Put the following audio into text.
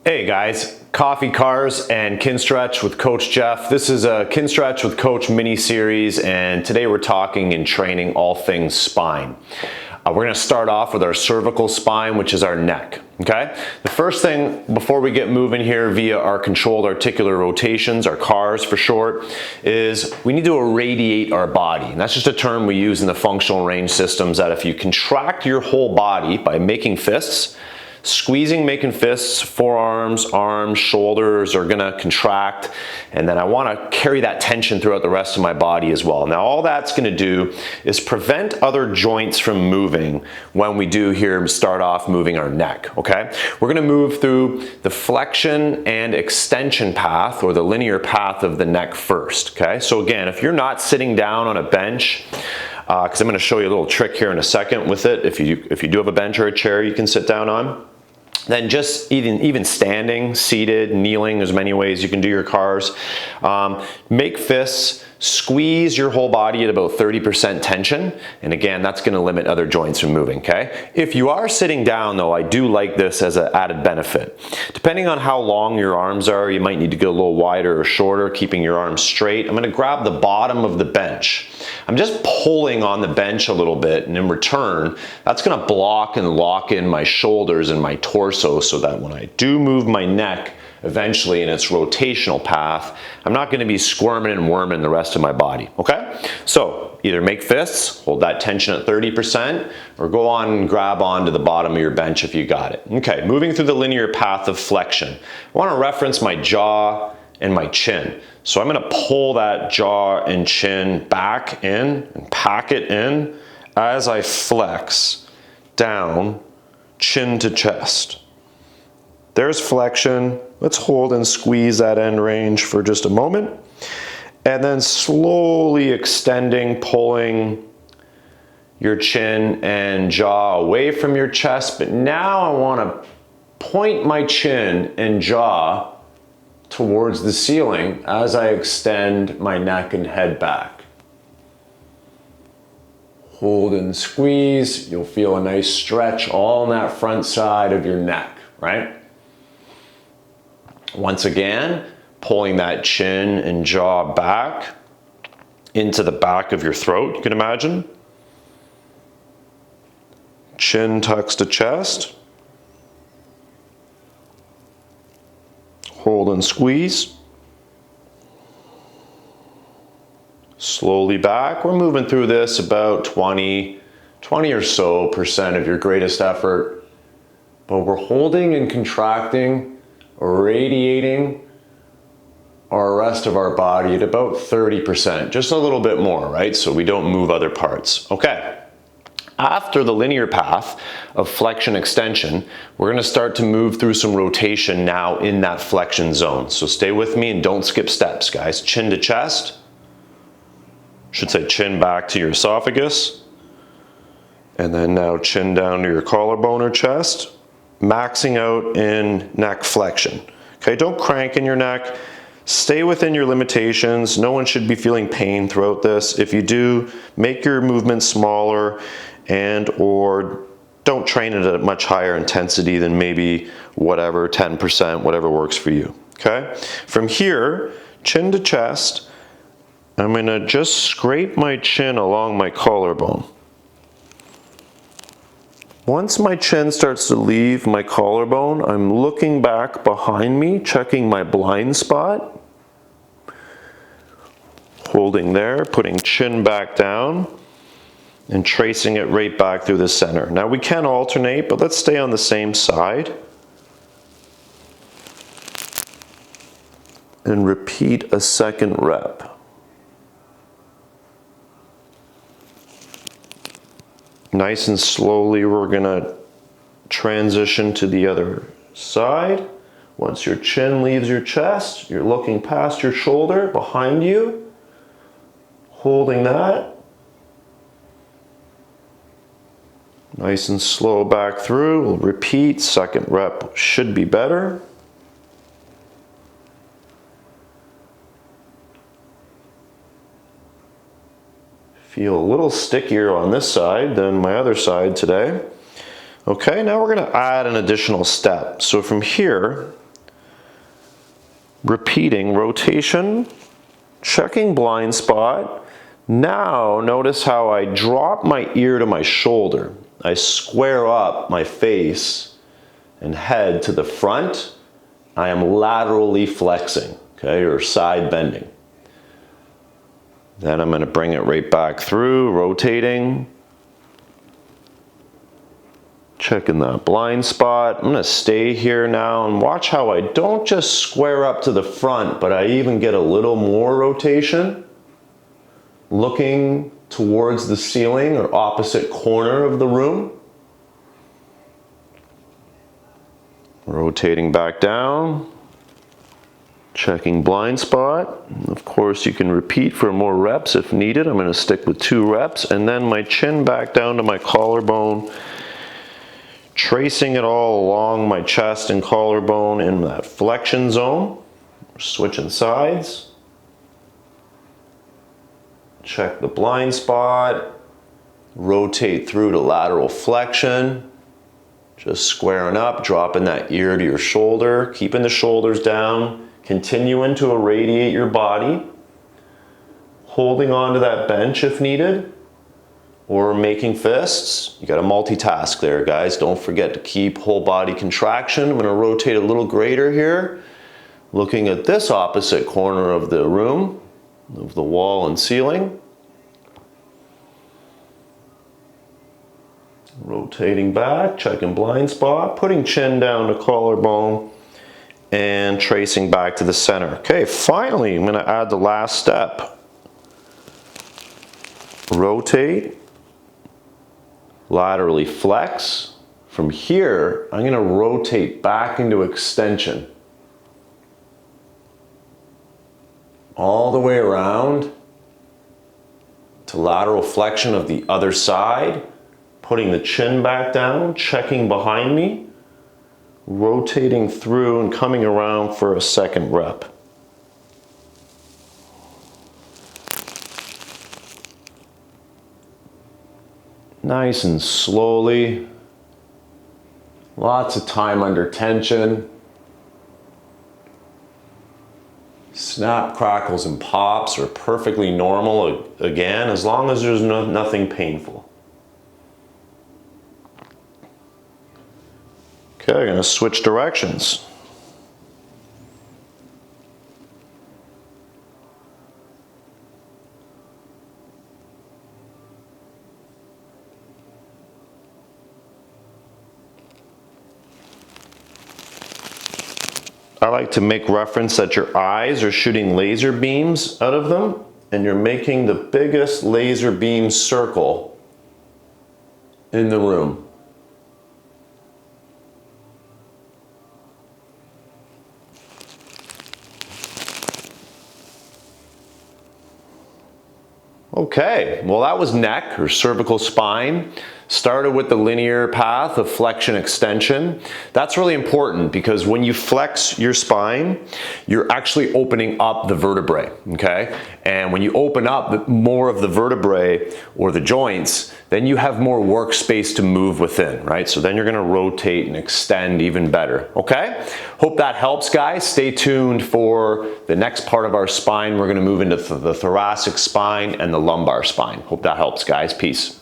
Hey guys, Coffee, Cars, and Kinstretch with Coach Jeff. This is a Kinstretch with Coach mini series, and today we're talking and training all things spine. We're going to start off with our cervical spine, which is our neck. Okay? The first thing before we get moving here via our controlled articular rotations, our CARs for short, is we need to irradiate our body. And that's just a term we use in the functional range systems, that if you contract your whole body by making fists, squeezing, making fists, forearms, arms, shoulders are gonna contract, and then I wanna carry that tension throughout the rest of my body as well. Now all that's gonna do is prevent other joints from moving when we do here start off moving our neck, okay? We're gonna move through the flexion and extension path, or the linear path of the neck first, okay? So again, if you're not sitting down on a bench, because I'm gonna show you a little trick here in a second with it, if you do have a bench or a chair you can sit down on, then just even standing, seated, kneeling, there's many ways you can do your CARs. Make fists, squeeze your whole body at about 30% tension, and again, that's gonna limit other joints from moving, okay? If you are sitting down though, I do like this as an added benefit. Depending on how long your arms are, you might need to go a little wider or shorter, keeping your arms straight. I'm gonna grab the bottom of the bench. I'm just pulling on the bench a little bit, and in return, that's gonna block and lock in my shoulders and my torso so that when I do move my neck, eventually in its rotational path, I'm not gonna be squirming and worming the rest of my body, okay? So either make fists, hold that tension at 30%, or go on and grab onto the bottom of your bench if you got it. Okay, moving through the linear path of flexion. I wanna reference my jaw and my chin. So I'm gonna pull that jaw and chin back in and pack it in as I flex down, chin to chest. There's flexion. Let's hold and squeeze that end range for just a moment. And then slowly extending, pulling your chin and jaw away from your chest. But now I want to point my chin and jaw towards the ceiling as I extend my neck and head back. Hold and squeeze. You'll feel a nice stretch all on that front side of your neck, right? Once again, pulling that chin and jaw back into the back of your throat, you can imagine. Chin tucks to chest. Hold and squeeze. Slowly back. We're moving through this about 20 or so percent of your greatest effort. But we're holding and contracting, radiating our rest of our body at about 30%, just a little bit more, right? So we don't move other parts. Okay. After the linear path of flexion extension, we're gonna start to move through some rotation now in that flexion zone. So stay with me and don't skip steps, guys. Chin to chest. Should say chin back to your esophagus. And then now chin down to your collarbone or chest. Maxing out in neck flexion. Okay, don't crank in your neck. Stay within your limitations. No one should be feeling pain throughout this. If you do, make your movements smaller and or don't train it at a much higher intensity than maybe whatever, 10%, whatever works for you, okay? From here, chin to chest, I'm gonna just scrape my chin along my collarbone. Once my chin starts to leave my collarbone, I'm looking back behind me, checking my blind spot. Holding there, putting chin back down, and tracing it right back through the center. Now we can alternate, but let's stay on the same side. And repeat a second rep. Nice and slowly, we're gonna transition to the other side. Once your chin leaves your chest, you're looking past your shoulder, behind you, holding that. Nice and slow back through. We'll repeat, second rep should be better. Feel a little stickier on this side than my other side today. Okay, now we're gonna add an additional step. So from here, Repeating rotation, checking blind spot. Now notice how I drop my ear to my shoulder. I square up my face and head to the front. I am laterally flexing, okay, or side bending. Then I'm going to bring it right back through, rotating. Checking that blind spot. I'm going to stay here now and watch how I don't just square up to the front, but I even get a little more rotation. Looking towards the ceiling or opposite corner of the room. Rotating back down. Checking blind spot. Of course, you can repeat for more reps if needed. I'm going to stick with 2 reps. And then my chin back down to my collarbone. Tracing it all along my chest and collarbone in that flexion zone. Switching sides. Check the blind spot. Rotate through to lateral flexion. Just squaring up, dropping that ear to your shoulder, keeping the shoulders down, continuing to irradiate your body. Holding onto that bench if needed. Or making fists. You got to multitask there, guys. Don't forget to keep whole body contraction. I'm going to rotate a little greater here. Looking at this opposite corner of the room, of the wall and ceiling. Rotating back, checking blind spot, putting chin down to collarbone, and tracing back to the center. Okay, finally, I'm going to add the last step. Rotate. Laterally flex. From here, I'm going to rotate back into extension. All the way around to lateral flexion of the other side. Putting the chin back down, checking behind me. Rotating through and coming around for a second rep. Nice and slowly. Lots of time under tension. Snap, crackles, and pops are perfectly normal again, as long as there's nothing painful. Okay, I'm going to switch directions. I like to make reference that your eyes are shooting laser beams out of them, and you're making the biggest laser beam circle in the room. Okay, well that was neck or cervical spine. Started with the linear path of flexion extension. That's really important because when you flex your spine, you're actually opening up the vertebrae, okay? And when you open up more of the vertebrae or the joints, then you have more workspace to move within, right? So then you're gonna rotate and extend even better, okay? Hope that helps, guys. Stay tuned for the next part of our spine. We're gonna move into the thoracic spine and the lumbar spine. Hope that helps, guys. Peace.